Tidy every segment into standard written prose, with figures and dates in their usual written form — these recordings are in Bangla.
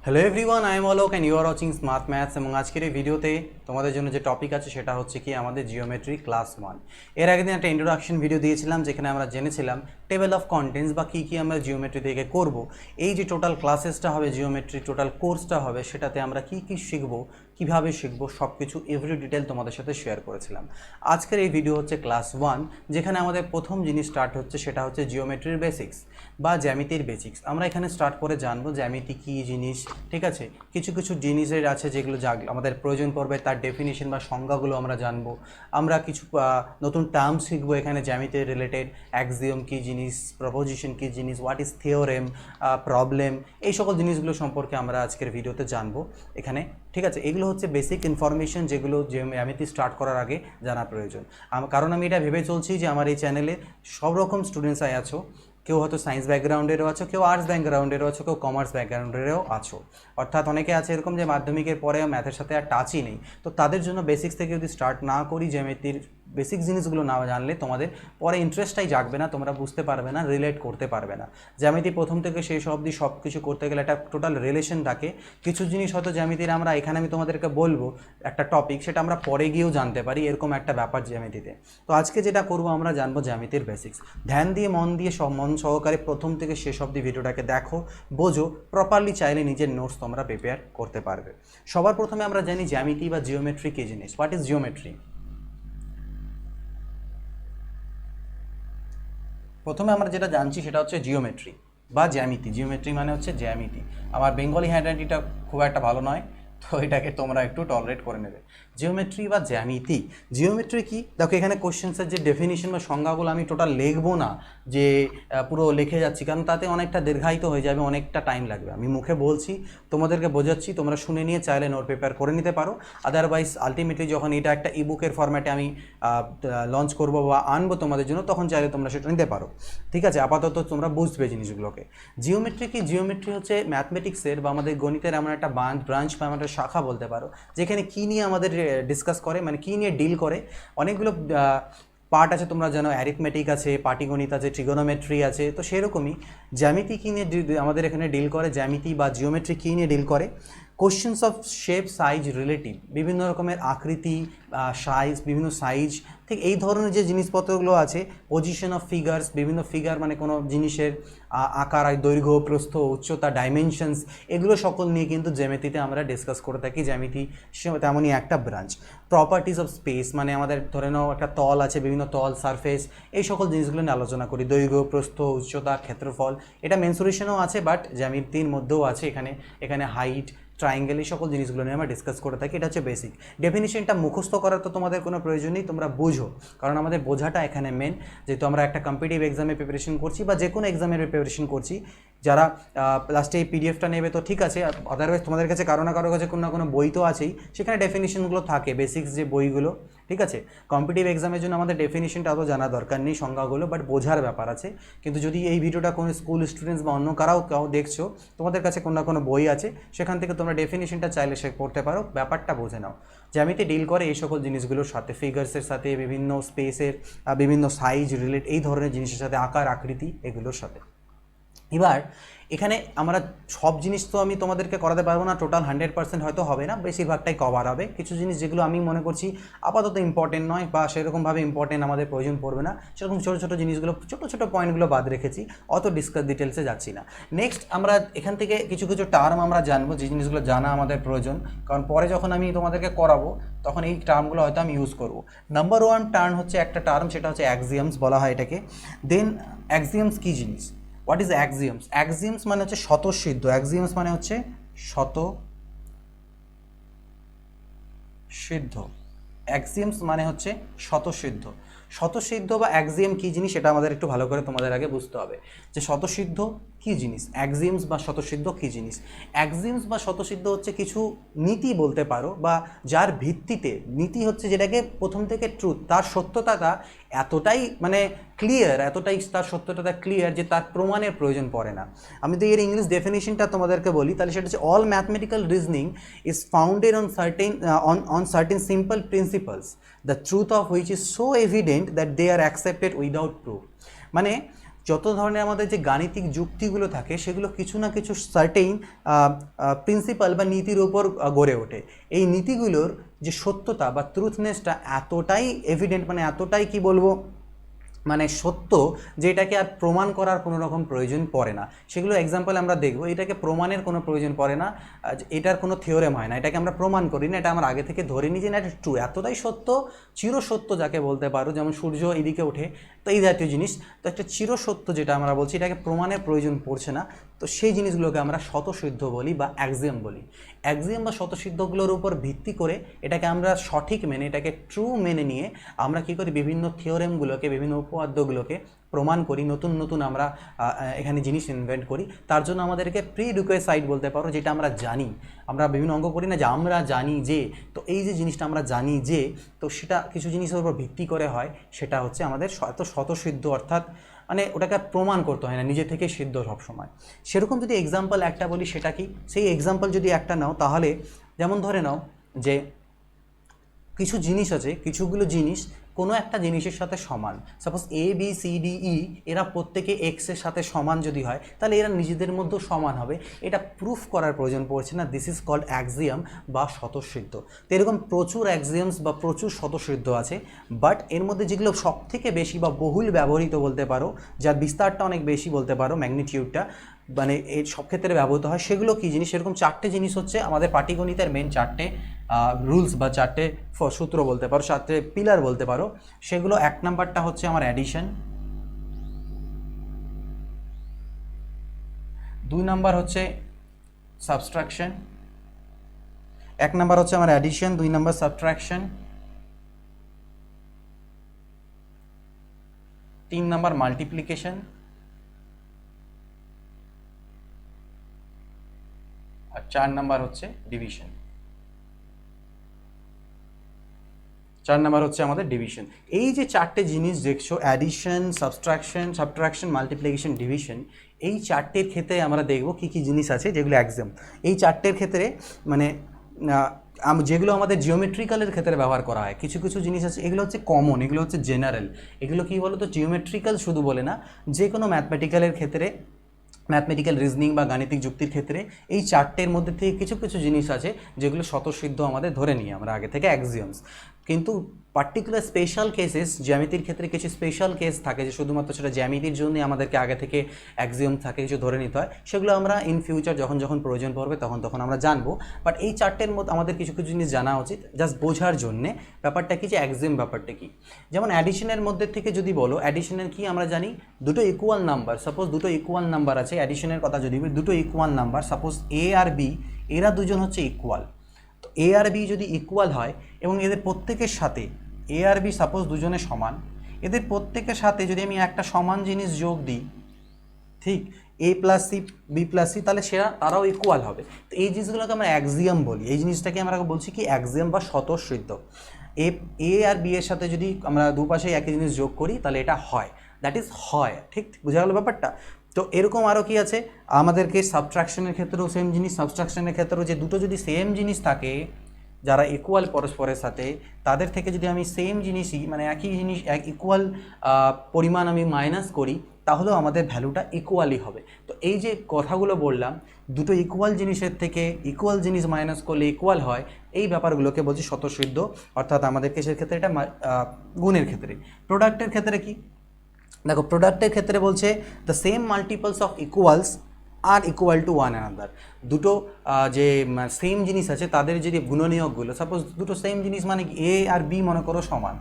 Hello everyone, I am Alok and you are watching smart maths. এবং আজকের এই ভিডিওতে তোমাদের জন্য যে টপিক আছে সেটা হচ্ছে কি আমাদের জিওমেট্রি ক্লাস 1। এর আগে দিন একটা ইন্ট্রোডাকশন ভিডিও দিয়েছিলাম যেখানে আমরা জেনেছিলাম টেবিল অফ কন্টেন্টস বা কী কী আমরা জিওমেট্রি থেকে করব। এই যে টোটাল ক্লাসেসটা হবে, জিওমেট্রি টোটাল কোর্সটা হবে, সেটাতে আমরা কী কী শিখবো, কীভাবে শিখবো, সব কিছু এভরি ডিটেল তোমাদের সাথে শেয়ার করেছিলাম। আজকের এই ভিডিও হচ্ছে ক্লাস 1, যেখানে আমাদের প্রথম জিনিস স্টার্ট হচ্ছে সেটা হচ্ছে জিওমেট্রির বেসিক্স বা জ্যামিতির বেসিক্স। আমরা এখানে স্টার্ট করে জানবো জ্যামিতি কী জিনিস, ঠিক আছে। কিছু কিছু জিনিসের আছে যেগুলো আমাদের প্রয়োজন পড়বে, তার ডেফিনিশন বা সংজ্ঞাগুলো আমরা জানবো। আমরা কিছু নতুন টার্ম শিখবো এখানে জ্যামিতির রিলেটেড, অ্যাক্সিওম কী জিনিস, প্রপোজিশন কী জিনিস, হোয়াট ইজ থিওরেম, প্রবলেম, এই সকল জিনিসগুলো সম্পর্কে আমরা আজকের ভিডিওতে জানবো এখানে, ঠিক আছে। এগুলো হচ্ছে বেসিক ইনফরমেশন যেগুলো জ্যামিতি স্টার্ট করার আগে জানা প্রয়োজন। কারণ আমি এটা ভেবে চলছি যে আমার এই চ্যানেলে সব রকম স্টুডেন্টসরাই আছো। কেউ হয়তো সায়েন্স ব্যাকগ্রাউন্ডেরও আছো, কেউ আর্টস ব্যাকগ্রাউন্ডেরও আছো, কেউ কমার্স ব্যাকগ্রাউন্ডেরও আছো। অর্থাৎ অনেকে আছে এরকম যে মাধ্যমিকের পরে ম্যাথের সাথে আর টাচই নেই। তো তাদের জন্য বেসিক্স থেকে যদি স্টার্ট না করি, জ্যামিতির বেসিক জিনিসগুলো না জানলে তোমাদের পরে ইন্টারেস্টটাই জাগবে না, তোমরা বুঝতে পারবে না, রিলেট করতে পারবে না। জ্যামিতি প্রথম থেকে শেষ অবধি সব কিছু করতে গেলে একটা টোটাল রিলেশন থাকে। কিছু জিনিস হয়তো জ্যামিতির আমরা এখানে আমি তোমাদেরকে বলবো একটা টপিক, সেটা আমরা পরে গিয়েও জানতে পারি, এরকম একটা ব্যাপার জ্যামিতিতে। তো আজকে যেটা করবো আমরা জানবো জ্যামিতির বেসিক্স। ধ্যান দিয়ে মন দিয়ে মন সহকারে প্রথম থেকে শেষ অবধি ভিডিওটাকে দেখো, বোঝো, প্রপারলি চাইলে নিজের নোটস তোমরা প্রিপেয়ার করতে পারবে। সবার প্রথমে আমরা জানি জ্যামিতি বা জিওমেট্রি কী জিনিস। What is geometry? প্রথমে আমরা যেটা জানছি সেটা হচ্ছে জিওমেট্রি বা জ্যামিতি। জিওমেট্রি মানে হচ্ছে জ্যামিতি। আমার বেঙ্গলি হ্যান্ডরাইটিংটা খুব একটা ভালো নয়, তো এটাকে তোমরা একটু টলারেট করে নেবে। জিওমেট্রি বা জ্যামিতি, জিওমেট্রি কি দেখো, এখানে কোশ্চেন্সের যে ডেফিনিশন বা সংজ্ঞাগুলো আমি টোটাল লিখবো না, যে পুরো লিখে যাচ্ছি, কারণ তাতে অনেকটা দীর্ঘায়িত হয়ে যাবে, অনেকটা টাইম লাগবে। আমি মুখে বলছি, তোমাদেরকে বোঝাচ্ছি, তোমরা শুনে নিয়ে চাইলে নোট পেপার করে নিতে পারো। আদারওয়াইজ আলটিমেটলি যখন এটা একটা ইবুকের ফরম্যাটে আমি লঞ্চ করবো বা আনবো তোমাদের জন্য, তখন চাইলে তোমরা সেটা নিতে পারো, ঠিক আছে। আপাতত তোমরা বুঝবে জিনিসগুলোকে। জিওমেট্রি কি? জিওমেট্রি হচ্ছে ম্যাথমেটিক্সের বা আমাদের গণিতের এমন একটা ব্রাঞ্চ বা আমাদের শাখা বলতে পারো, যেখানে কী নিয়ে আমাদের ডিসকাস করে, মানে কী নিয়ে ডিল করে। অনেকগুলো পার্ট আছে, তোমরা জানো অ্যারিথমেটিক আছে, পাটিগণিত আছে, ট্রিগোনোমেট্রি আছে। তো সেরকমই জ্যামিতি কী নিয়ে আমাদের এখানে ডিল করে, জ্যামিতি বা জিওমেট্রি কী নিয়ে ডিল করে? Questions of shape, size, relative, বিভিন্ন রকমের আকৃতি, সাইজ, বিভিন্ন সাইজ, ঠিক এই ধরনের যে জিনিসপত্রগুলো আছে। পজিশন অফ ফিগার্স, বিভিন্ন ফিগার মানে কোনো জিনিসের আকার, দৈর্ঘ্য, প্রস্থ, উচ্চতা, ডাইমেনশনস, এগুলো সকল নিয়ে কিন্তু জ্যামিতিতে আমরা ডিসকাস করে থাকি। জ্যামিতি তেমনই একটা ব্রাঞ্চ। প্রপার্টিজ অফ স্পেস, মানে আমাদের ধরে নাও একটা তল আছে, বিভিন্ন তল, সারফেস, এই সকল জিনিসগুলো নিয়ে আলোচনা করি। দৈর্ঘ্য, প্রস্থ, উচ্চতা, ক্ষেত্রফল, এটা মেনসুরেশনও আছে, বাট জ্যামিতির মধ্যেও আছে। এখানে হাইট, ট্রায়াঙ্গেল, এই সকল জিনিসগুলো নিয়ে আমরা ডিসকাস করে থাকি। এটা হচ্ছে বেসিক। ডেফিনিশনটা মুখস্থ করার তো তোমাদের কোনো প্রয়োজন নেই, তোমরা বুঝো, কারণ আমাদের বোঝাটা এখানে মেন। যেহেতু আমরা একটা কম্পিটিটিভ এক্সামে প্রিপারেশন করছি বা যে কোনো এক্সামের প্রিপারেশন করছি, যারা লাস্টে এই পিডিএফটা নেবে তো ঠিক আছে, আদারওয়াইজ তোমাদের কাছে কারো না কারো কাছে কোনো না কোনো বই তো আছেই, সেখানে ডেফিনিশনগুলো থাকে, বেসিক্স যে বইগুলো, ঠিক আছে। কম্পিটিটিভ এক্সামের জন্য আমাদের ডেফিনিশনটা অত জানা দরকার নেই, সংজ্ঞাগুলো, বাট বোঝার ব্যাপার আছে। কিন্তু যদি এই ভিডিওটা কোনো স্কুল স্টুডেন্টস বা অন্য কাউ দেখছো, তোমাদের কাছে কোনো না কোনো বই আছে, সেখান থেকে তোমরা ডেফিনিশনটা চাইলে সে পড়তে পারো, ব্যাপারটা বুঝে নাও। জ্যামিতি ডিল করে এই সকল জিনিসগুলোর সাথে, ফিগার্সের সাথে, বিভিন্ন স্পেসের, বিভিন্ন সাইজ, রিলেট, এই ধরনের জিনিসের সাথে, আকার, আকৃতি, এগুলোর সাথে। এবার এখানে আমরা সব জিনিস তো আমি তোমাদেরকে করাতে পারবো না, টোটাল 100% হয়তো হবে না, বেশিরভাগটাই কভার হবে। কিছু জিনিস যেগুলো আমি মনে করছি আপাতত ইম্পর্টেন্ট নয় বা সেরকমভাবে ইম্পর্টেন্ট আমাদের প্রয়োজন পড়বে না, সেরকম ছোটো ছোটো জিনিসগুলো, ছোটো ছোটো পয়েন্টগুলো বাদ রেখেছি, অত ডিটেলসে যাচ্ছি না। নেক্সট আমরা এখান থেকে কিছু কিছু টার্ম আমরা জানবো, যে জিনিসগুলো জানা আমাদের প্রয়োজন, কারণ পরে যখন আমি তোমাদেরকে করাবো তখন এই টার্মগুলো হয়তো আমি ইউজ করবো। নাম্বার 1 টার্ম হচ্ছে একটা টার্ম, সেটা হচ্ছে অ্যাক্সিয়ামস বলা হয় এটাকে। দেন অ্যাক্সিয়ামস কী জিনিস? What is অ্যাক্সিয়ামস? অ্যাক্সিয়ামস মানে হচ্ছে স্বতঃসিদ্ধ। অ্যাক্সিয়ামস মানে হচ্ছে স্বতঃসিদ্ধ। অ্যাক্সিয়ামস মানে হচ্ছে স্বতঃসিদ্ধ। স্বতঃসিদ্ধ বা অ্যাক্সিয়াম কী জিনিস, এটা আমাদের একটু ভালো করে তোমাদের আগে বুঝতে হবে, যে স্বতঃসিদ্ধ কী জিনিস, অ্যাক্সিয়ামস বা স্বতঃসিদ্ধ কী জিনিস। অ্যাক্সিয়ামস বা স্বতঃসিদ্ধ হচ্ছে কিছু নীতি বলতে পারো, বা যার ভিত্তিতে, নীতি হচ্ছে যেটাকে প্রথম থেকে ট্রুথ, তার সত্যতাটা এতটাই মানে ক্লিয়ার, এতটাই তার সত্যতাটা ক্লিয়ার যে তার প্রমাণের প্রয়োজন পড়ে না। আমি তো এর ইংলিশ ডেফিনেশনটা তোমাদেরকে বলি, তাহলে সেটা হচ্ছে all mathematical reasoning is founded on certain simple principles, the truth of which is so evident that they are accepted without proof। মানে যত ধরনের আমাদের যে গাণিতিক যুক্তিগুলো থাকে সেগুলো কিছু না কিছু সার্টেইন প্রিন্সিপাল বা নীতির উপর গড়ে ওঠে। এই নীতিগুলোর যে সত্যতা বা ট্রুথনেসটা এতটাই এভিডেন্ট, মানে এতটাই কি বলবো, মানে সত্য, যে এটাকে আর প্রমাণ করার কোনো রকম প্রয়োজন পড়ে না। সেগুলো এক্সাম্পল আমরা দেখব, এটাকে প্রমাণের কোনো প্রয়োজন পড়ে না, এটার কোনো থিওরেম হয় না, এটাকে আমরা প্রমাণ করি না, এটা আমরা আগে থেকে ধরে নিই যে না এটা ট্রু, এতটাই সত্য, চিরসত্য যাকে বলতে পারো, যেমন সূর্য এদিকে ওঠে, তো এই জাতীয় জিনিস। তো একটা চিরসত্য যেটা আমরা বলছি, এটাকে প্রমাণের প্রয়োজন পড়ছে না, তো সেই জিনিসগুলোকে আমরা স্বতঃসিদ্ধ বলি বা অ্যাক্সিওম বলি। অ্যাক্সিওম বা স্বতঃসিদ্ধগুলোর উপর ভিত্তি করে এটাকে আমরা সঠিক মেনে, এটাকে ট্রু মেনে নিয়ে আমরা কী করি, বিভিন্ন থিওরেমগুলোকে, বিভিন্ন উপপাদ্যগুলোকে প্রমাণ করি, নতুন নতুন আমরা এখানে জিনিস ইনভেন্ট করি। তার জন্য আমাদেরকে প্রি রিকোয়েসাইড বলতে পারো, যেটা আমরা জানি। আমরা বিভিন্ন অঙ্ক করি না যে আমরা জানি যে, তো এই যে জিনিসটা আমরা জানি যে, তো সেটা কিছু জিনিসের উপর ভিত্তি করে হয়, সেটা হচ্ছে আমাদের স্বতঃসিদ্ধ, অর্থাৎ মানে ওটাকে প্রমাণ করতে হয় না, নিজে থেকে সিদ্ধ সবসময়। সেরকম যদি এক্সাম্পল একটা বলি, সেটা কি, সেই এক্সাম্পল যদি একটা নাও, তাহলে যেমন ধরে নাও যে কিছু জিনিস আছে, কিছুগুলো জিনিস কোনো একটা জিনিসের সাথে সমান, suppose A B C D E, এরা প্রত্যেকে এক্সের সাথে সমান যদি হয়, তাহলে এরা নিজেদের মধ্যেও সমান হবে, এটা প্রুফ করার প্রয়োজন পড়ছে না। দিস ইজ কল্ড অ্যাক্সিয়াম বা স্বতঃসিদ্ধ। তো এরকম প্রচুর অ্যাক্সিয়ামস বা প্রচুর স্বতঃসিদ্ধ আছে, বাট এর মধ্যে যেগুলো সব থেকে বেশি বা বহুল ব্যবহৃত বলতে পারো, যার বিস্তারটা অনেক বেশি বলতে পারো, ম্যাগনিটিউডটা, মানে এর সব ক্ষেত্রে ব্যবহৃত হয়, সেগুলো কি জিনিস, এরকম চারটে জিনিস হচ্ছে আমাদের পাটিগণিতের মেন চারটে রুলস বা চারটে সূত্র বলতে পারো, চারটে পিলার বলতে পারো। সেগুলো এক নাম্বারটা হচ্ছে আমার অ্যাডিশন, দুই নাম্বার হচ্ছে সাবট্রাকশন, এক নাম্বার হচ্ছে আমার অ্যাডিশন, দুই নাম্বার সাবট্রাকশন, তিন নাম্বার মাল্টিপ্লিকেশন, আর চার নাম্বার হচ্ছে ডিভিশন। চার নাম্বার হচ্ছে আমাদের ডিভিশন। এই যে চারটে জিনিস দেখছো, অ্যাডিশন, সাবট্রাকশন, মাল্টিপ্লিকেশন, ডিভিশন, এই চারটের ক্ষেত্রে আমরা দেখব কি কি জিনিস আছে যেগুলো এক্সাম। এই চারটের ক্ষেত্রে মানে যেগুলো আমাদের জিওমেট্রিক্যালের ক্ষেত্রে ব্যবহার করা হয়, কিছু কিছু জিনিস আছে এগুলো হচ্ছে কমন, এগুলো হচ্ছে জেনারেল। এগুলো কী বলো তো, জিওমেট্রিক্যাল শুধু বলে না, যে কোনো ম্যাথমেটিক্যালের ক্ষেত্রে, ম্যাথমেটিক্যাল রিজনিং বা গাণিতিক যুক্তির ক্ষেত্রে এই চারটের মধ্যে থেকে কিছু কিছু জিনিস আছে যেগুলো স্বতঃসিদ্ধ আমাদের ধরে নিই আমরা আগে থেকে, অ্যাক্সিওমস। কিন্তু পার্টিকুলার স্পেশাল কেসেস, জ্যামিতির ক্ষেত্রে কিছু স্পেশাল কেস থাকে যে শুধুমাত্র সেটা জ্যামিতির জন্যই আমাদেরকে আগে থেকে অ্যাক্সিওম থাকে, কিছু ধরে নিতে হয়, সেগুলো আমরা ইন ফিউচার যখন যখন প্রয়োজন পড়বে তখন আমরা জানবো। বাট এই চারটের মধ্যে আমাদের কিছু কিছু জিনিস জানা উচিত, জাস্ট বোঝার জন্যে ব্যাপারটা কি, যে অ্যাক্সিওম ব্যাপারটা কি। যেমন অ্যাডিশনের মধ্যে থেকে যদি বলো, অ্যাডিশনের কি আমরা জানি, দুটো ইকুয়াল নাম্বার, সাপোজ দুটো ইকুয়াল নাম্বার আছে, অ্যাডিশনের কথা যদি বলি, দুটো ইকুয়াল নাম্বার, সাপোজ এ আর বি, এরা দুজন হচ্ছে ইকুয়াল। তো এ আর বি যদি ইকুয়াল হয় এবং এদের প্রত্যেকের সাথে, এ আর বি সাপোজ দুজনে সমান, এদের প্রত্যেকের সাথে যদি আমি একটা সমান জিনিস যোগ দিই, ঠিক, A plus C B plus C, তাহলে তারাও ইকুয়াল হবে। তো এই জিনিসগুলোকে আমরা অ্যাক্সিয়াম বলি, এই জিনিসটাকে আমরা বলছি কি অ্যাক্সিয়াম বা স্বতঃসিদ্ধ। এ আর বি এর সাথে যদি আমরা দুপাশে একই জিনিস যোগ করি তাহলে এটা হয়, দ্যাট ইজ হয়, ঠিক বোঝা গেল ব্যাপারটা। তো এরকম আরও কি আছে আমাদেরকে, সাবট্রাকশনের ক্ষেত্রেও সেম জিনিস, সাবট্রাকশনের ক্ষেত্রেও যে দুটো যদি সেম জিনিস থাকে, যারা ইকুয়াল পরস্পরের সাথে, তাদের থেকে যদি আমি সেম জিনিসই, মানে একই জিনিস ইকুয়াল পরিমাণ আমি মাইনাস করি, তাহলেও আমাদের ভ্যালুটা ইকুয়ালই হবে। তো এই যে কথাগুলো বললাম, দুটো ইকুয়াল জিনিসের থেকে ইকুয়াল জিনিস মাইনাস করলে ইকুয়াল হয়, এই ব্যাপারগুলোকে বলছি স্বতঃসিদ্ধ, অর্থাৎ আমাদের কেসের ক্ষেত্রে এটা গুণের ক্ষেত্রে। প্রোডাক্টের ক্ষেত্রে কি, দেখো প্রোডাক্টের ক্ষেত্রে বলছে the same multiples of equals are equal to one another. দুটো যে সেম জিনিস আছে তাদের যদি গুণনীয়কগুলো, সাপোজ দুটো সেম জিনিস মানে কি, এ আর বি মনে করো সমান,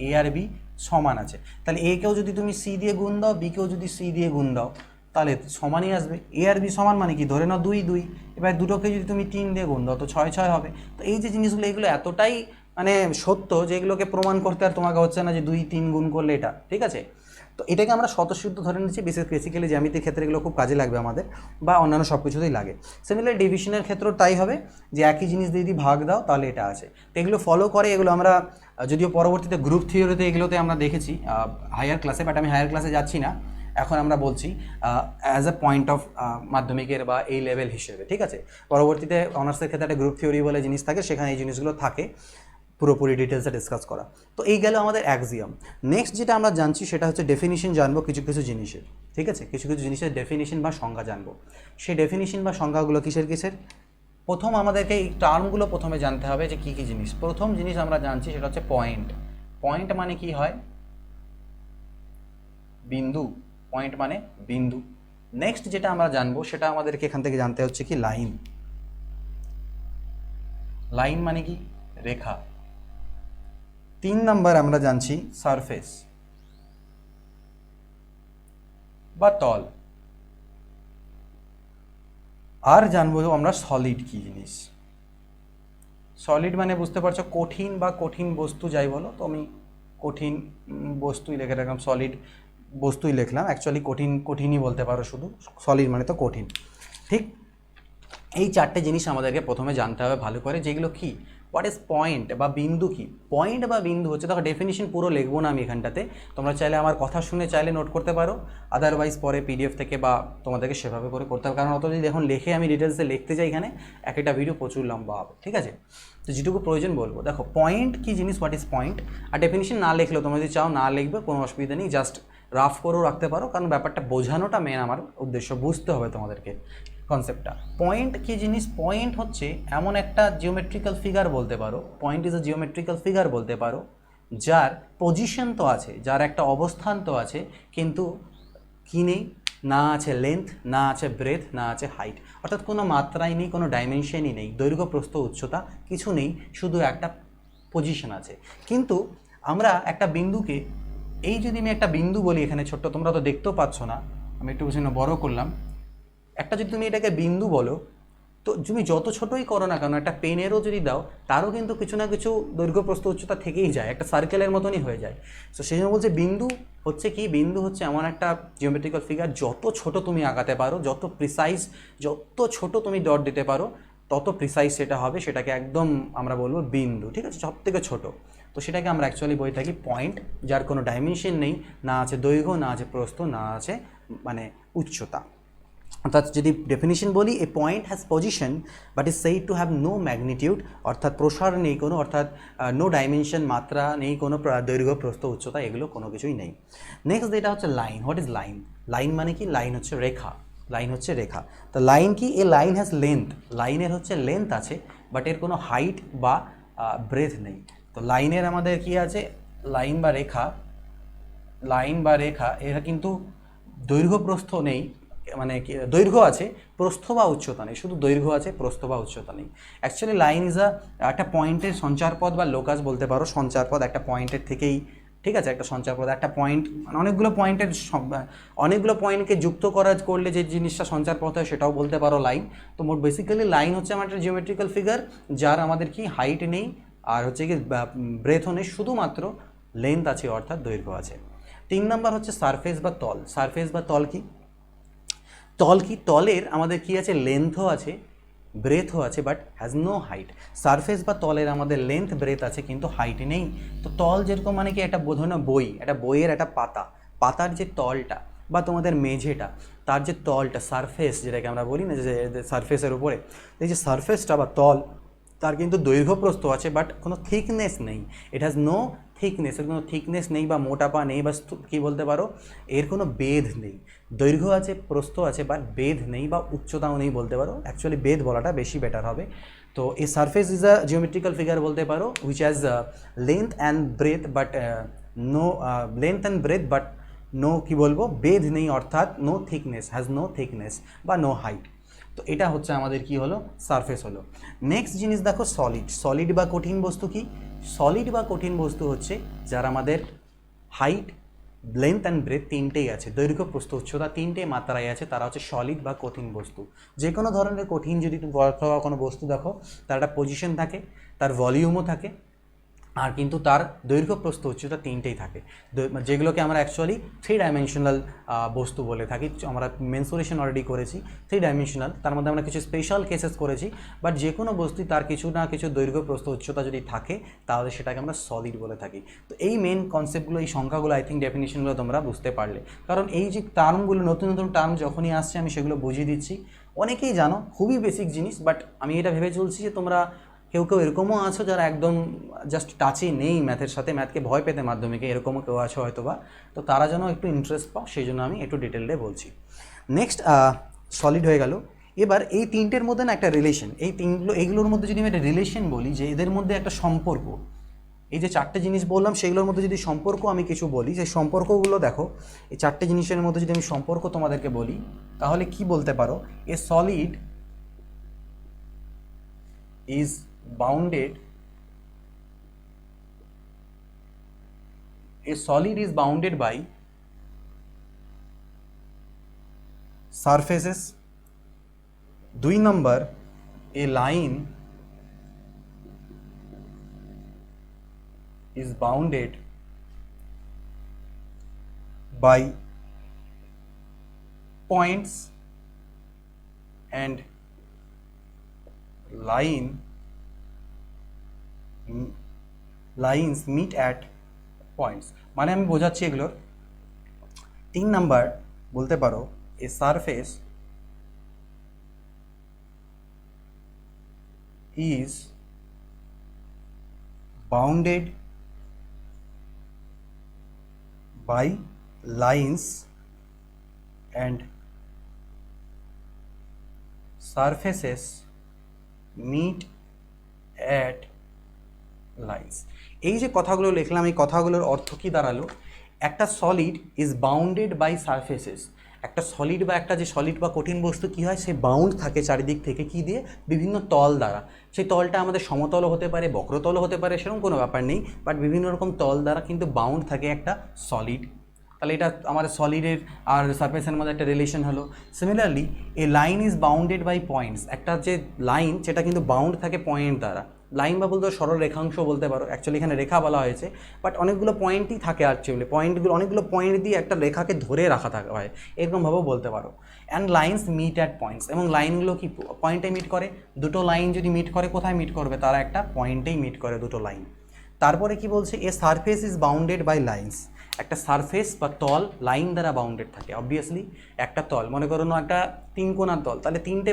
এ আর বি সমান আছে, তাহলে এ কেও যদি তুমি সি দিয়ে গুণ দাও, বি কেও যদি সি দিয়ে গুণ দাও, তাহলে সমানই আসবে। এ আর বি সমান মানে কি, ধরে নাও 2 2, এবার দুটোকে যদি তুমি 3 দিয়ে গুণ দাও তো 6 6 হবে। তো এই যে জিনিসগুলো, এগুলো এতটাই মানে সত্য যে এগুলোকে প্রমাণ করতে আর তোমাকে হচ্ছে না যে 2 3 গুণ করলে এটা, ঠিক আছে। তো এটাকে আমরা স্বতঃসিদ্ধ ধরে নিচ্ছি, বিশেষ বেসিক্যালি জ্যামিতির ক্ষেত্রে এগুলো খুব কাজে লাগবে আমাদের, বা অন্যান্য সব কিছুতেই লাগে। সিমিলার ডিভিশনের ক্ষেত্রেও তাই হবে, যে একই জিনিস দিয়ে যদি ভাগ দাও তাহলে এটা আছে। তো এগুলো ফলো করে, এগুলো আমরা যদিও পরবর্তীতে গ্রুপ থিওরিতে এগুলোতে আমরা দেখেছি হায়ার ক্লাসে, বাট আমি হায়ার ক্লাসে যাচ্ছি না, এখন আমরা বলছি অ্যাজ এ পয়েন্ট অফ মাধ্যমিকের বা এই লেভেল হিসেবে, ঠিক আছে। পরবর্তীতে অনার্সের ক্ষেত্রে একটা গ্রুপ থিওরি বলে জিনিস থাকে, সেখানে এই জিনিসগুলো থাকে। পুরোপুরি ডিটেলসে ডিসকাস করা। তো এই গেল আমাদের অ্যাক্সিয়াম। নেক্সট যেটা আমরা জানছি সেটা হচ্ছে ডেফিনিশন জানবো কিছু কিছু জিনিসের, ঠিক আছে, কিছু কিছু জিনিসের ডেফিনিশন বা সংজ্ঞা জানবো। সেই ডেফিনিশন বা সংজ্ঞাগুলো কিসের কিসের? প্রথম আমাদেরকে এই টার্মগুলো প্রথমে জানতে হবে যে কী কী জিনিস। প্রথম জিনিস আমরা জানছি সেটা হচ্ছে পয়েন্ট। পয়েন্ট মানে কি হয়? বিন্দু। পয়েন্ট মানে বিন্দু। নেক্সট যেটা আমরা জানবো সেটা আমাদেরকে এখান থেকে জানতে হচ্ছে কি লাইন। লাইন মানে কি? রেখা। 3 নাম্বার আমরা জানছি সারফেস বা তল। আর জানবো আমরা সলিড কি জিনিস। সলিড মানে বুঝতে পারছো কঠিন বা কঠিন বস্তু যাই বলো, তো আমি কঠিন বস্তুই লিখে রাখলাম, সলিড বস্তুই লিখলাম। অ্যাকচুয়ালি কঠিনই বলতে পারো, শুধু সলিড মানে তো কঠিন। ঠিক এই 4টে জিনিস আমাদেরকে প্রথমে জানতে হবে ভালো করে, যেগুলো কি হোয়াট ইজ পয়েন্ট বা বিন্দু কি। পয়েন্ট বা বিন্দু হচ্ছে, দেখো ডেফিনিশন পুরো লিখবো না আমি এখানটাতে, তোমরা চাইলে আমার কথা শুনে চাইলে নোট করতে পারো, আদারওয়াইজ পরে পিডিএফ থেকে বা তোমাদেরকে সেভাবে করে করতে হবে, কারণ অত যদি এখন লিখে আমি ডিটেলসে লিখতে যাই এখানে একটা ভিডিও প্রচুর লম্বা হবে, ঠিক আছে। তো যেটুকু প্রয়োজন বলবো। দেখো পয়েন্ট কি জিনিস, হোয়াট ইজ পয়েন্ট। আর ডেফিনিশন না লিখলেও তোমরা যদি চাও না লিখবে, কোনো অসুবিধা নেই, জাস্ট রাফ করেও রাখতে পারো, কারণ ব্যাপারটা বোঝানোটা মেন আমার উদ্দেশ্য, বুঝতে হবে তোমাদেরকে কনসেপ্টটা। পয়েন্ট কি জিনিস? পয়েন্ট হচ্ছে এমন একটা জিওমেট্রিক্যাল ফিগার বলতে পারো, point is a geometrical figure বলতে পারো, যার পজিশন তো আছে, যার একটা অবস্থান তো আছে, কিন্তু কি নেই, না আছে লেন্থ, না আছে ব্রেথ, না আছে হাইট, অর্থাৎ কোনো মাত্রাই নেই, কোনো ডাইমেনশনই নেই, দৈর্ঘ্য প্রস্থ উচ্চতা কিছু নেই, শুধু একটা পজিশন আছে। কিন্তু আমরা একটা বিন্দুকে, এই যদি আমি একটা বিন্দু বলি এখানে ছোট্ট, তোমরা তো দেখতেও পাচ্ছ না, আমি একটু বড় করলাম, একটা যদি তুমি এটাকে বিন্দু বলো, তো তুমি যত ছোটই করো না কেন, একটা পেনেরও যদি দাও, তারও কিন্তু কিছু না কিছু দৈর্ঘ্য প্রস্থ উচ্চতা থেকেই যায়, একটা সার্কেলের মতনই হয়ে যায়। তো সেই জন্য বলছে বিন্দু হচ্ছে কি, বিন্দু হচ্ছে এমন একটা জিওমেট্রিক্যাল ফিগার, যত ছোট তুমি আঁকাতে পারো, যত প্রিসাইজ, যত ছোট তুমি ডট দিতে পারো, তত প্রিসাইজ সেটা হবে, সেটাকে একদম আমরা বলবো বিন্দু, ঠিক আছে, সব থেকে ছোট। তো সেটাকে আমরা অ্যাকচুয়ালি বলে থাকি পয়েন্ট, যার কোনো ডাইমেনশন নেই, না আছে দৈর্ঘ্য, না আছে প্রস্থ, না আছে মানে উচ্চতা। অর্থাৎ যদি ডেফিনিশন বলি, a point has position but is said to have no magnitude, অর্থাৎ প্রসার নেই কোনো, অর্থাৎ নো ডাইমেনশন, মাত্রা নেই কোনো, দৈর্ঘ্য প্রস্থ উচ্চতা এগুলো কোনো কিছুই নেই। নেক্সট যেটা হচ্ছে line. What is line? Line মানে কি? লাইন হচ্ছে রেখা। লাইন হচ্ছে রেখা। তো লাইন কি? এ লাইন হ্যাজ লেন্থ। লাইনের হচ্ছে লেন্থ আছে, বাট এর কোনো হাইট বা ব্রেথ নেই। তো লাইনের আমাদের কি আছে? লাইন বা রেখা, লাইন বা রেখা এরা কিন্তু দৈর্ঘ্য প্রস্থ নেই, মানে দৈর্ঘ্য আছে, প্রস্থ বা উচ্চতা নেই, শুধু দৈর্ঘ্য আছে, প্রস্থ বা উচ্চতা নেই। অ্যাকচুয়ালি লাইন ইজ একটা পয়েন্টের সঞ্চারপথ বা লোকাস বলতে পারো, সঞ্চারপথ একটা পয়েন্টের থেকেই, ঠিক আছে, একটা সঞ্চারপথ, একটা পয়েন্ট মানে অনেকগুলো পয়েন্টকে যুক্ত করলে যে জিনিসটা সঞ্চারপথ হয় সেটাও বলতে পারো লাইন। তো মোট বেসিক্যালি লাইন হচ্ছে আমার একটা জিওমেট্রিক্যাল ফিগার, যার আমাদের কি হাইট নেই, আর হচ্ছে কি ব্রেথও নেই, শুধুমাত্র লেন্থ আছে, অর্থাৎ দৈর্ঘ্য আছে। 3 নাম্বার হচ্ছে সারফেস বা তল। সারফেস বা তল কি? তল কি? তলের আমাদের কি আছে? লেন্থও আছে, ব্রেথও আছে, but has no height. Surface বা তলের আমাদের লেন্থ ব্রেথ আছে, কিন্তু হাইট নেই। তো তল যেরকম মানে কি, একটা বোধ না বই, একটা বইয়ের একটা পাতা, পাতার যে তলটা বা তোমাদের মেঝেটা, তার যে তলটা, সারফেস যেটাকে আমরা বলি না, যে সারফেসের উপরে, এই যে সারফেসটা বা তল, তার কিন্তু দৈর্ঘ্য প্রস্থ আছে, বাট কোনো থিকনেস নেই। ইট হ্যাজ নো থিকনেস, এর কোনো থিকনেস নেই বা মোটাপা নেই, বা কী বলতে পারো, এর কোনো বেধ নেই। দৈর্ঘ্য আছে, প্রস্থ আছে, বাট বেধ নেই বা উচ্চতাও নেই বলতে পারো, অ্যাকচুয়ালি বেধ বলাটা বেশি বেটার হবে। তো a surface is a geometrical figure বলতে পারো, which has length and breadth, but no length and breadth, but no কী বলবো, বেধ নেই, অর্থাৎ no thickness, has no thickness বা নো হাইট। তো এটা হচ্ছে আমাদের কি হলো, সারফেস হলো। নেক্সট জিনিস দেখো সলিড। সলিড বা কঠিন বস্তু কি? সলিড বা কঠিন বস্তু হচ্ছে যার আমাদের হাইট, লেন্থ অ্যান্ড ব্রেথ তিনটেই আছে, দৈর্ঘ্য প্রস্থ উচ্চতা তিনটে মাত্রায় আছে, তারা হচ্ছে সলিড বা কঠিন বস্তু। যে কোনো ধরনের কঠিন যদি তুমি কোনো বস্তু দেখো, তার একটা পজিশন থাকে, তার ভলিউমও থাকে, আর কিন্তু তার দৈর্ঘ্য প্রস্থ উচ্চতা তিনটেই থাকে, যেগুলোকে আমরা অ্যাকচুয়ালি 3 ডাইমেনশনাল বস্তু বলে থাকি। আমরা মেনসুরেশন অলরেডি করেছি 3 ডাইমেনশনাল, তার মধ্যে আমরা কিছু স্পেশাল কেসেস করেছি, বাট যে কোনো বস্তু তার কিছু না কিছু দৈর্ঘ্য প্রস্থ উচ্চতা যদি থাকে, তাহলে সেটাকে আমরা সলিড বলে থাকি। তো এই মেন কনসেপ্টগুলো, এই সংখ্যাগুলো, আই থিঙ্ক ডেফিনেশনগুলো তোমরা বুঝতে পারলে, কারণ এই যে টার্মগুলো, নতুন নতুন টার্ম যখনই আসছে আমি সেগুলো বুঝিয়ে দিচ্ছি। অনেকেই জানো, খুবই বেসিক জিনিস, বাট আমি এটা ভেবে চলছি যে তোমরা কেউ কেউ এরকমও আছো যারা একদম জাস্ট টাচই নেই ম্যাথের সাথে, ম্যাথকে ভয় পেতে মাধ্যমিকে, এরকমও কেউ আছো হয়তো বা, তো তারা যেন একটু ইন্টারেস্ট পাও সেই জন্য আমি একটু ডিটেলে বলছি। নেক্সট সলিড হয়ে গেল। এবার এই তিনটের মধ্যে না একটা রিলেশন, এইগুলোর মধ্যে যদি আমি একটা রিলেশন বলি যে এদের মধ্যে একটা সম্পর্ক, এই যে চারটে জিনিস বললাম সেগুলোর মধ্যে যদি সম্পর্ক আমি কিছু বলি, সেই সম্পর্কগুলো দেখো, এই চারটে জিনিসের মধ্যে যদি আমি সম্পর্ক তোমাদেরকে বলি তাহলে কি বলতে পারো, এ solid is bounded, a solid is bounded by surfaces, 2 number a line is bounded by points and lines meet at points। মানে আমি বোঝাচ্ছি এগুলোর 3 নাম্বার বলতে পারো a surface is bounded by lines and surfaces meet at lines. এই যে কথাগুলো লিখলাম এই কথাগুলোর অর্থ কী দাঁড়ালো, একটা solid is bounded by surfaces, একটা সলিড বা একটা যে সলিড বা কঠিন বস্তু কী হয়, সে বাউন্ড থাকে চারিদিক থেকে কী দিয়ে, বিভিন্ন তল দ্বারা। সেই তলটা আমাদের সমতলও হতে পারে, বক্রতলও হতে পারে, সেরকম কোনো ব্যাপার নেই, বাট বিভিন্ন রকম তল দ্বারা কিন্তু বাউন্ড থাকে একটা সলিড। তাহলে এটা আমাদের সলিডের আর সারফেসের মধ্যে একটা রিলেশন হলো। Similarly a line is bounded by points, একটা যে লাইন সেটা কিন্তু বাউন্ড থাকে পয়েন্ট দ্বারা। লাইন বা বলতে সরল রেখাংশ বলতে পারো, অ্যাকচুয়ালি এখানে রেখা বলা হয়েছে, বাট অনেকগুলো পয়েন্টই থাকে অ্যাকচুয়ালি, অনেকগুলো পয়েন্ট দিয়ে একটা রেখাকে ধরে রাখা থাকে হয়, এরকমভাবেও বলতে পারো। And lines meet at points, এবং লাইনগুলো কি পয়েন্টে মিট করে, দুটো লাইন যদি মিট করে কোথায় মিট করবে, তারা একটা পয়েন্টেই মিট করে দুটো লাইন। তারপরে কি বলছে, a surface is bounded by lines, একটা সারফেস বা তল লাইন দ্বারা বাউন্ডেড থাকে। অবভিয়াসলি একটা তল মনে করো না একটা 3 কোণার তল, তাহলে 3টে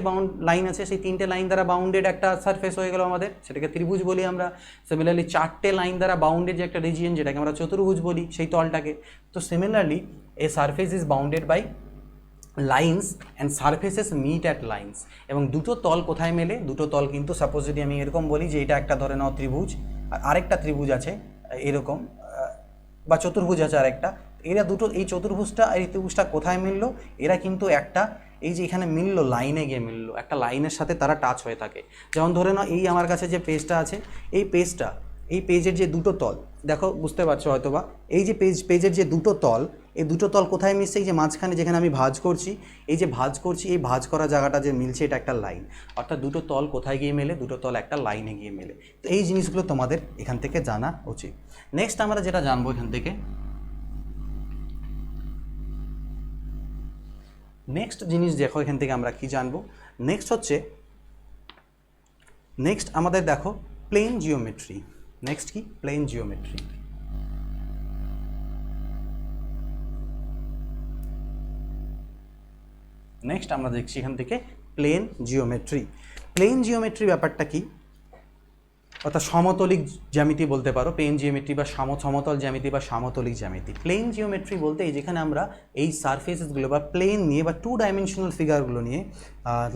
লাইন আছে, সেই 3টে লাইন দ্বারা বাউন্ডেড একটা সারফেস হয়ে গেল আমাদের, সেটাকে ত্রিভুজ বলি আমরা। সিমিলারলি 4টে লাইন দ্বারা বাউন্ডেড যে একটা রিজিয়ন, যেটাকে আমরা চতুর্ভুজ বলি, সেই তলটাকে। তো similarly a surface is bounded by lines and surfaces meet at lines, এবং দুটো তল কোথায় মেলে, দুটো তল কিন্তু সাপোজ যদি আমি এরকম বলি যে এটা একটা ধরে নাও ত্রিভুজ, আর আরেকটা ত্রিভুজ আছে এরকম, বা চতুর্ভুজ আছে আরেকটা, এরা দুটো, এই চতুর্ভুজটা আর এই ত্রিভুজটা কোথায় মিললো, এরা কিন্তু একটা এই যে এখানে মিললো লাইনে গিয়ে মিললো, একটা লাইনের সাথে তারা টাচ হয়ে থাকে। যেমন ধরে নাও এই আমার কাছে যে পেজটা আছে, এই পেজের যে দুটো তল দেখো, বুঝতে পারছো হয়তো বা, এই যে পেজের যে দুটো তল, এই দুটো তল কোথায় মিশছে, এই যে মাঝখানে যেখানে আমি ভাঁজ করছি, এই যে ভাঁজ করছি, এই ভাঁজ করা জায়গাটা যে মিলছে এটা একটা লাইন, অর্থাৎ দুটো তল কোথায় গিয়ে মেলে, দুটো তল একটা লাইনে গিয়ে মেলে। তো এই জিনিসগুলো তোমাদের এখান থেকে জানা উচিত। নেক্সট আমরা যেটা জানবো এখান থেকে, নেক্সট জিনিস দেখো এখান থেকে আমরা কি জানবো, নেক্সট আমাদের দেখো প্লেন জিওমেট্রি। নেক্সট কি, প্লেন জিওমেট্রি। নেক্সট আমরা দেখছি এখান থেকে প্লেন জিওমেট্রি। প্লেন জিওমেট্রি ব্যাপারটা কি, অর্থাৎ সমতলিক জ্যামিতি বলতে পারো, প্লেন জিওমেট্রি বা সমতল জ্যামিতি বা সমতলিক জ্যামিতি। প্লেন জিওমেট্রি বলতে এই যেখানে আমরা এই সারফেসেসগুলো বা প্লেন নিয়ে বা 2 ডাইমেনশনাল ফিগারগুলো নিয়ে,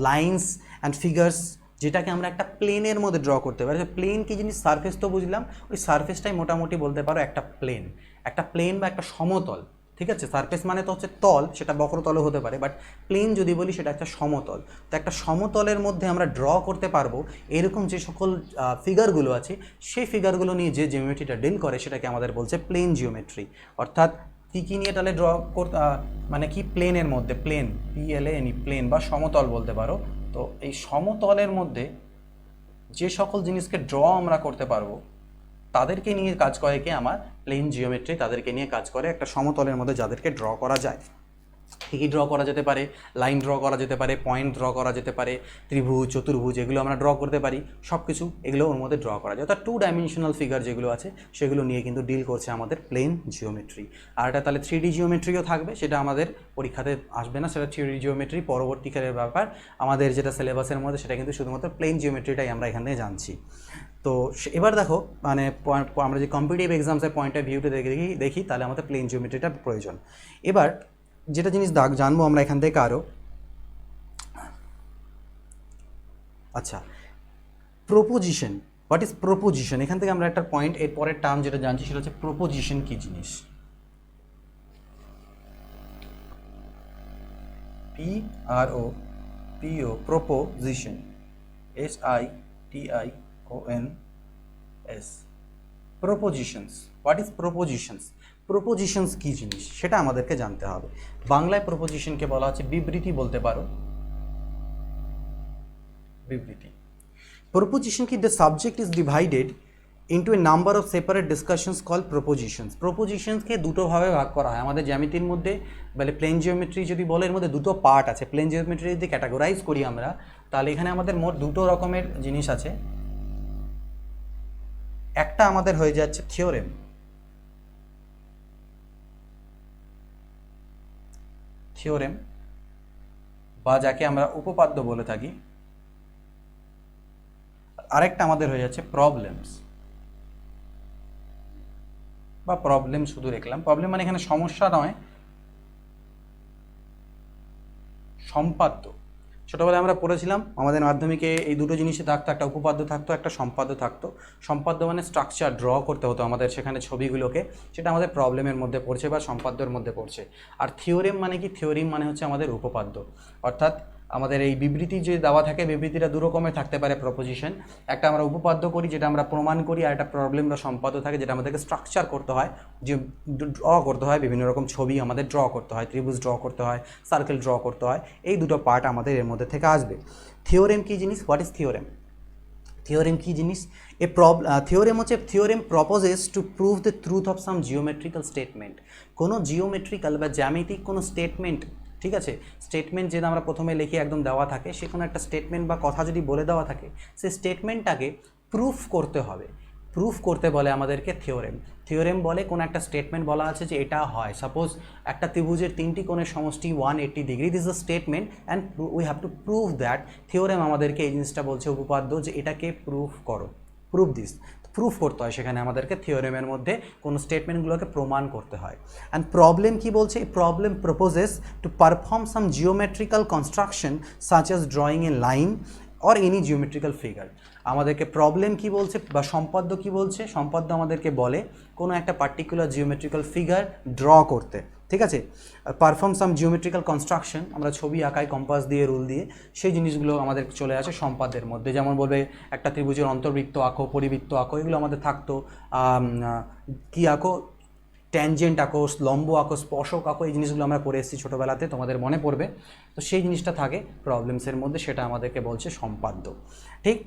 লাইন্স অ্যান্ড ফিগার্স, যেটাকে আমরা একটা প্লেনের মধ্যে ড্র করতে পারি। প্লেন কি জিনিস, সারফেস তো বুঝলাম, ওই সারফেসটাই মোটামুটি বলতে পারো একটা প্লেন বা একটা সমতল, ঠিক আছে। সারফেস মানে তো হচ্ছে তল, সেটা বক্রতলও হতে পারে, বাট প্লেন যদি বলি সেটা একটা সমতল। তো একটা সমতলের মধ্যে আমরা ড্র করতে পারবো এরকম যে সকল ফিগারগুলো আছে, সেই ফিগারগুলো নিয়ে যে জিওমেট্রিটা ডিল করে সেটাকে আমাদের বলছে প্লেন জিওমেট্রি। অর্থাৎ কী নিয়ে তাহলে ড্র মানে কি, প্লেনের মধ্যে, PLANE প্লেন বা সমতল বলতে পারো। তো এই সমতলের মধ্যে যে সকল জিনিসকে ড্র আমরা করতে পারবো তাদেরকে নিয়ে কাজ করে কি আমার প্লেন জিওমেট্রি, তাদেরকে নিয়ে কাজ করে একটা সমতলের মধ্যে যাদেরকে ড্র করা যায়। কী কী ড্র করা যেতে পারে, লাইন ড্র করা যেতে পারে, পয়েন্ট ড্র করা যেতে পারে, ত্রিভুজ, চতুর্ভুজ, এগুলো আমরা ড্র করতে পারি, সব কিছু এগুলো ওর মধ্যে ড্র করা যায়। অর্থাৎ 2 ডাইমেনশনাল ফিগার যেগুলো আছে সেগুলো নিয়ে কিন্তু ডিল করছে আমাদের প্লেন জিওমেট্রি। আর এটা তাহলে 3D জিওমেট্রিও থাকবে, সেটা আমাদের পরীক্ষাতে আসবে না, সেটা 3D জিওমেট্রি পরবর্তীকালের ব্যাপার। আমাদের যেটা সিলেবাসের মধ্যে সেটা কিন্তু শুধুমাত্র প্লেন জিওমেট্রিটাই আমরা এখান থেকে জানছি। তো এবার দেখো মানে আমরা যে কম্পিটিটিভ এক্সামসের পয়েন্ট অফ ভিউতে দেখি তাহলে আমাদের প্লেন জিওমেট্রিটা প্রয়োজন। এবার যেটা জিনিস জানবো আমরা এখান থেকে আরও, আচ্ছা প্রপোজিশন, হোয়াট ইজ প্রপোজিশন, এখান থেকে আমরা একটা পয়েন্ট এর পরের টার্ম যেটা জানছি সেটা হচ্ছে প্রপোজিশন কি জিনিস। PROPO proposition, SITIONS, propositions. What is propositions, propositions কী জিনিস সেটা আমাদেরকে জানতে হবে। বাংলায় প্রপোজিশনকে বলা হচ্ছে বিবৃতি, বলতে পারো বিবৃতি। প্রপোজিশন কি the subject is divided into a number of separate discussions call propositions. প্রপোজিশনসকে দুটোভাবে ভাগ করা হয় আমাদের জ্যামিতির মধ্যে, বলে প্লেন জিওমেট্রি যদি বলে এর মধ্যে দুটো পার্ট আছে। প্লেন জিওমেট্রি যদি ক্যাটাগরাইজ করি আমরা, তাহলে এখানে আমাদের মোট দুটো রকমের জিনিস আছে। একটা আমাদের হয়ে যাচ্ছে থিওরেম, থিওরেম বা যাকে আমরা উপপাদ্য বলে থাকি। আরেকটা আমাদের হয়ে যাচ্ছে প্রবলেমস বা প্রবলেম শুধু লিখলাম। প্রবলেম মানে এখানে সমস্যা নয়, সম্পাদ্য। ছোটোবেলায় আমরা পড়েছিলাম আমাদের মাধ্যমিকে এই দুটো জিনিসই থাকতো, একটা উপপাদ্য থাকতো, একটা সম্পাদ্য থাকতো। সম্পাদ্য মানে স্ট্রাকচার ড্র করতে হতো আমাদের সেখানে ছবিগুলোকে, সেটা আমাদের প্রবলেমের মধ্যে পড়ছে বা সম্পাদ্যের মধ্যে পড়ছে। আর থিওরেম মানে কি, থিওরিম মানে হচ্ছে আমাদের উপপাদ্য। অর্থাৎ আমাদের এই বিবৃতি যে দেওয়া থাকে, বিবৃতিটা দু রকমের থাকতে পারে প্রপোজিশন। একটা আমরা উপপাদ্য করি যেটা আমরা প্রমাণ করি, আর একটা প্রবলেম বা সম্পাদ্য থাকে যেটা আমাদেরকে স্ট্রাকচার করতে হয়, যে ড্র করতে হয়, বিভিন্ন রকম ছবি আমাদের ড্র করতে হয়, ত্রিভুজ ড্র করতে হয়, সার্কেল ড্র করতে হয়। এই দুটো পার্ট আমাদের এর মধ্যে থেকে আসবে। থিওরেম কী জিনিস, হোয়াট ইজ থিওরেম, থিওরেম কী জিনিস? থিওরেম হচ্ছে, theorem proposes to prove the truth of some geometrical statement. কোনো জিওমেট্রিক্যাল বা জ্যামিতিক কোনো স্টেটমেন্ট, ঠিক আছে, স্টেটমেন্ট যেটা আমরা প্রথমে লিখে একদম দেওয়া থাকে, সে কোনো একটা স্টেটমেন্ট বা কথা যদি বলে দেওয়া থাকে, সেই স্টেটমেন্টটাকে প্রুফ করতে হবে। প্রুফ করতে বলে আমাদেরকে থিওরেম। থিওরেম বলে কোনো একটা স্টেটমেন্ট বলা আছে যে এটা হয়, সাপোজ একটা ত্রিভুজের 3টি কোণের সমষ্টি 180 degree, this is a statement and we have to prove that. Theorem আমাদেরকে এই জিনিসটা বলছে উপপাদ্য, যে এটাকে প্রুফ করো, প্রুভ দিস। প্রুফ করতে হয় সেখানে আমাদেরকে, থিওরেমের মধ্যে কোনো স্টেটমেন্টগুলোকে প্রমাণ করতে হয়। অ্যান্ড প্রবলেম কি বলছে, problem proposes to perform some geometrical construction such as drawing A line or any geometrical figure. আমাদেরকে প্রবলেম কি বলছে বা সম্পাদ্য কি বলছে, সম্পাদ্য আমাদেরকে বলে কোনো একটা পার্টিকুলার জিওমেট্রিক্যাল ফিগার ড্র করতে, ঠিক আছে। পারফর্ম সাম জিওমেট্রিক্যাল কনস্ট্রাকশন, আমরা ছবি আঁকাই কম্পাস দিয়ে, রুল দিয়ে, সেই জিনিসগুলো আমাদের চলে আসে সম্পাদ্যের মধ্যে। যেমন বলবে একটা ত্রিভুজের অন্তর্বৃত্ত আঁকো, পরিবৃত্ত আঁকো, এগুলো আমাদের থাকতো। কী আঁকো, ট্যানজেন্ট আঁকো, লম্ব আঁকো, স্পর্শক আঁকো, এই জিনিসগুলো আমরা পড়ে এসেছি ছোটোবেলাতে, তোমাদের মনে পড়বে। তো সেই জিনিসটা থাকে প্রবলেমসের মধ্যে, সেটা আমাদেরকে বলছে সম্পাদ্য, ঠিক।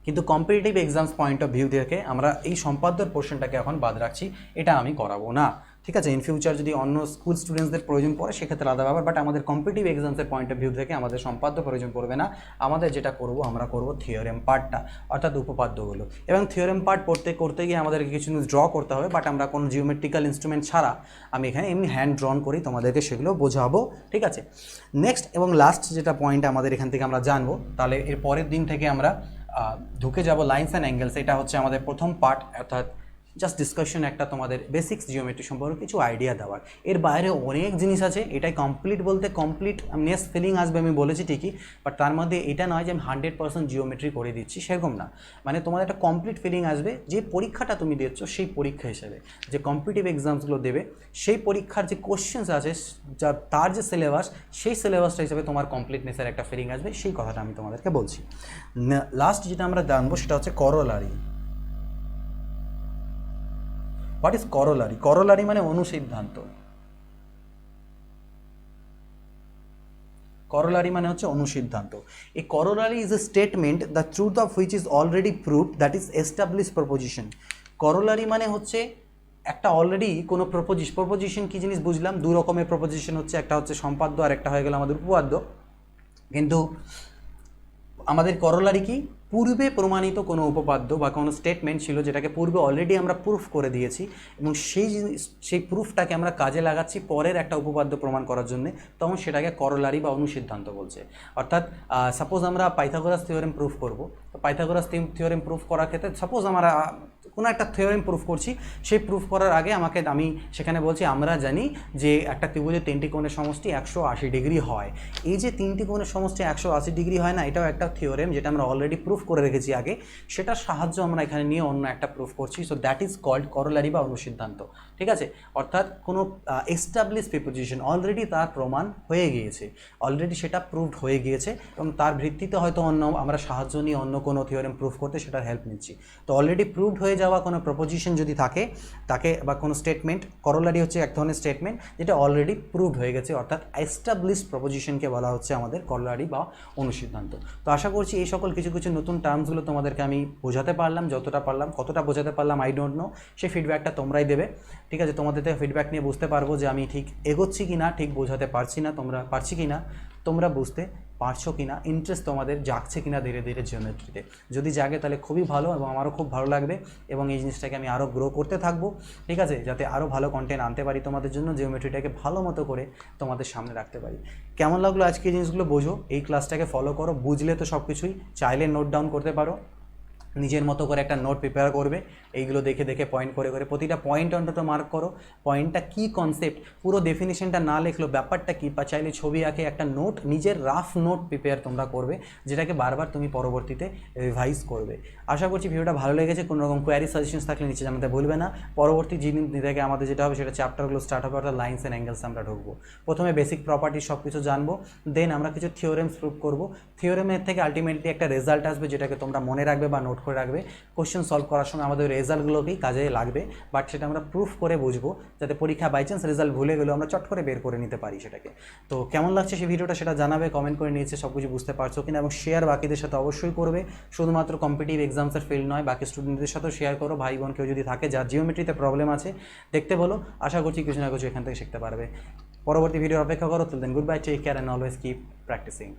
কিন্তু competitive exams point of view থেকে আমরা এই সম্পাদ্যর পোর্শনটাকে এখন বাদ রাখছি, এটা আমি করাবো না, ঠিক আছে। ইন ফিউচার যদি অন্য স্কুল স্টুডেন্টসদের প্রয়োজন পড়ে সেক্ষেত্রে আলাদা ব্যাপার, বাট আমাদের কম্পিটিটিভ এক্সামসের পয়েন্ট অফ ভিউ থেকে আমাদের সম্পাদ্য প্রয়োজন পড়বে না। আমাদের যেটা করব, আমরা করব থিওরেম পার্টটা, অর্থাৎ উপপাদ্যগুলো। এবং থিওরেম পার্ট করতে গিয়ে আমাদেরকে কিছু ড্র করতে হবে, বাট আমরা কোনো জিওমেট্রিক্যাল ইনস্ট্রুমেন্ট ছাড়া আমি এখানে এমনি হ্যান্ড ড্রন করি, তোমাদেরকে সেগুলো বোঝাবো, ঠিক আছে। নেক্সট এবং লাস্ট যেটা পয়েন্ট আমাদের এখান থেকে আমরা জানবো, তাহলে এর পরের দিন থেকে আমরা ঢুকে যাব লাইন্স অ্যান্ড অ্যাঙ্গেলস। এটা হচ্ছে আমাদের প্রথম পার্ট, অর্থাৎ জাস্ট ডিসকাশন, একটা তোমাদের বেসিক্স জিওমেট্রি সম্পর্কে কিছু আইডিয়া দেওয়ার। এর বাইরে অনেক জিনিস আছে, এটাই কমপ্লিট বলতে কমপ্লিট নেস ফিলিং আসবে, আমি বলেছি ঠিকই, বাট তার মধ্যে এটা নয় যে আমি 100% জিওমেট্রি করে দিচ্ছি, সেরকম না। মানে তোমাদের একটা কমপ্লিট ফিলিং আসবে যে পরীক্ষাটা তুমি দিচ্ছ, সেই পরীক্ষা হিসেবে যে কম্পিটিটিভ এক্সামসগুলো দেবে, সেই পরীক্ষার যে কোশ্চেন্স আছে, তার যে সিলেবাস, সেই সিলেবাসটা হিসেবে তোমার কমপ্লিটনেসের একটা ফিলিং আসবে, সেই কথাটা আমি তোমাদেরকে বলছি। লাস্ট যেটা আমরা জানবো সেটা হচ্ছে corollary. What is corollary? Corollary মানে অনুসিদ্ধান্ত। করোলারি মানে হচ্ছে অনুসিদ্ধান্ত। A corollary is a statement the truth of which is already proved, that is establish proposition. Corollary মানে হচ্ছে একটা অলরেডি কোনো প্রপোজিশন কী জিনিস বুঝলাম, দু রকমের প্রপোজিশন হচ্ছে, একটা হচ্ছে সম্পাদ্য আর একটা হয়ে গেল আমাদের উপপাদ্য। কিন্তু আমাদের করলারি কি, পূর্বে প্রমাণিত কোনো উপপাদ্য বা কোনো স্টেটমেন্ট ছিল যেটাকে পূর্বে অলরেডি আমরা প্রুফ করে দিয়েছি, এবং সেই প্রুফটাকে আমরা কাজে লাগাচ্ছি পরের একটা উপপাদ্য প্রমাণ করার জন্য, তখন সেটাকে করলারি বা অনুসিদ্ধান্ত বলছে। অর্থাৎ সাপোজ আমরা পাইথাগোরাস থিওরেম প্রুফ করব, তো পাইথাগোরাস থিওরেম প্রুফ করার ক্ষেত্রে সাপোজ আমরা কোনো একটা থিওরেম প্রুফ করছি, সেই প্রুফ করার আগে আমি সেখানে বলছি আমরা জানি যে একটা ত্রিভুজের তিনটি কোণের সমষ্টি 180 ডিগ্রি হয়। এই যে তিনটি কোণের সমষ্টি 180 ডিগ্রি হয় না, এটাও একটা থিওরেম যেটা আমরা অলরেডি প্রুফ করে রেখেছি আগে, সেটার সাহায্য আমরা এখানে নিয়ে অন্য একটা প্রুফ করছি। সো দ্যাট ইজ কল্ড করলারি বা অনুসিদ্ধান্ত, ঠিক আছে। অর্থাৎ কোনো এস্টাবলিশ প্রিপোজিশন অলরেডি তার প্রমাণ হয়ে গিয়েছে, অলরেডি সেটা প্রুভড হয়ে গিয়েছে, এবং তার ভিত্তিতে হয়তো আমরা সাহায্য নিয়ে অন্য কোনো থিওরেম প্রুফ করতে সেটার হেল্প নিচ্ছি। তো অলরেডি প্রুভড হয়ে যাওয়া কোনো প্রপোজিশন যদি থাকে তাকে, বা কোনো স্টেটমেন্ট, করলারি হচ্ছে এক ধরনের স্টেটমেন্ট যেটা অলরেডি প্রুভড হয়ে গেছে, অর্থাৎ এস্টাবলিশ প্রপোজিশনকে বলা হচ্ছে আমাদের করলারি বা অনুসিদ্ধান্ত। তো আশা করছি এই সকল কিছু কিছু নতুন টার্মসগুলো তোমাদেরকে আমি বোঝাতে পারলাম, যতটা পারলাম। কতটা বোঝাতে পারলাম আই ডোন্ট নো, সেই ফিডব্যাকটা তোমরাই দেবে, ঠিক আছে। তোমাদের থেকে ফিডব্যাক নিয়ে বুঝতে পারবো যে আমি ঠিক এগোচ্ছি কি না, ঠিক বোঝাতে পারছি কি না, তোমরা বুঝতে পারছো কি না, ইন্টারেস্ট তোমাদের জাগছে কিনা ধীরে ধীরে জিওমেট্রিতে। যদি জাগে তাহলে খুবই ভালো, এবং আমারও খুব ভালো লাগবে, এবং এই জিনিসটাকে আমি আরও গ্রো করতে থাকবো, ঠিক আছে, যাতে আরও ভালো কন্টেন্ট আনতে পারি তোমাদের জন্য, জিওমেট্রিটাকে ভালো মতো করে তোমাদের সামনে রাখতে পারি। কেমন লাগলো আজকে এই জিনিসগুলো বোঝো, এই ক্লাসটাকে ফলো করো, বুঝলে তো সব কিছুই, চাইলে নোট ডাউন করতে পারো, নিজের মতো করে একটা নোট প্রিপেয়ার করবে, এইগুলো দেখে দেখে পয়েন্ট করে করে প্রতিটা পয়েন্ট অন্তত মার্ক করো, পয়েন্টটা কী কনসেপ্ট, পুরো ডেফিনেশনটা না লিখলো ব্যাপারটা কী, বা চাইলে ছবি আঁকে একটা নোট, নিজের রাফ নোট প্রিপেয়ার তোমরা করবে, যেটাকে বারবার তুমি পরবর্তীতে রিভাইজ করবে। আশা করছি ভিডিওটা ভালো লেগেছে। কোনো রকম কোয়ারি সাজেশনস থাকলে নিচে জানাতে ভুলবে না। পরবর্তী জিনিস থেকে আমাদের যেটা হবে সেটা চ্যাপ্টারগুলো স্টার্ট হবে, অর্থাৎ লাইন্স অ্যান্ড অ্যাঙ্গেলস আমরা ঢুকবো। প্রথমে বেসিক প্রপার্টি সব কিছু জানবো, দেন আমরা কিছু থিওরেমস প্রুভ করবো। থিওরেমের থেকে আলটিমেটলি একটা রেজাল্ট আসবে, যেটাকে তোমরা মনে রাখবে বা নোট করে রাখবে। কোশ্চেন সলভ করার সময় আমাদের রেজাল্টগুলোকেই কাজে লাগবে, বাট সেটা আমরা প্রুফ করে বুঝবো, যাতে পরীক্ষা বাই চান্স রেজাল্ট ভুলে গেলেও আমরা চট করে বের করে নিতে পারি সেটাকে। তো কেমন লাগছে সেই ভিডিওটা সেটা জানাবে, কমেন্ট করে নিয়েছে সব কিছু বুঝতে পারছো কিনা, এবং শেয়ার বাকিদের সাথে অবশ্যই করবে। শুধুমাত্র কম্পিটিটিভ এক্সামসের ফিল্ড নয়, বাকি স্টুডেন্টদের সাথেও শেয়ার করো। ভাই বোন কেউ যদি থাকে যার জিওমেট্রিতে প্রবলেম আছে, দেখতে বলো, আশা করছি কিছু না কিছু এখান থেকে শিখতে পারবে। পরবর্তী ভিডিওর অপেক্ষা করো। till then, goodbye, take care and always keep practicing.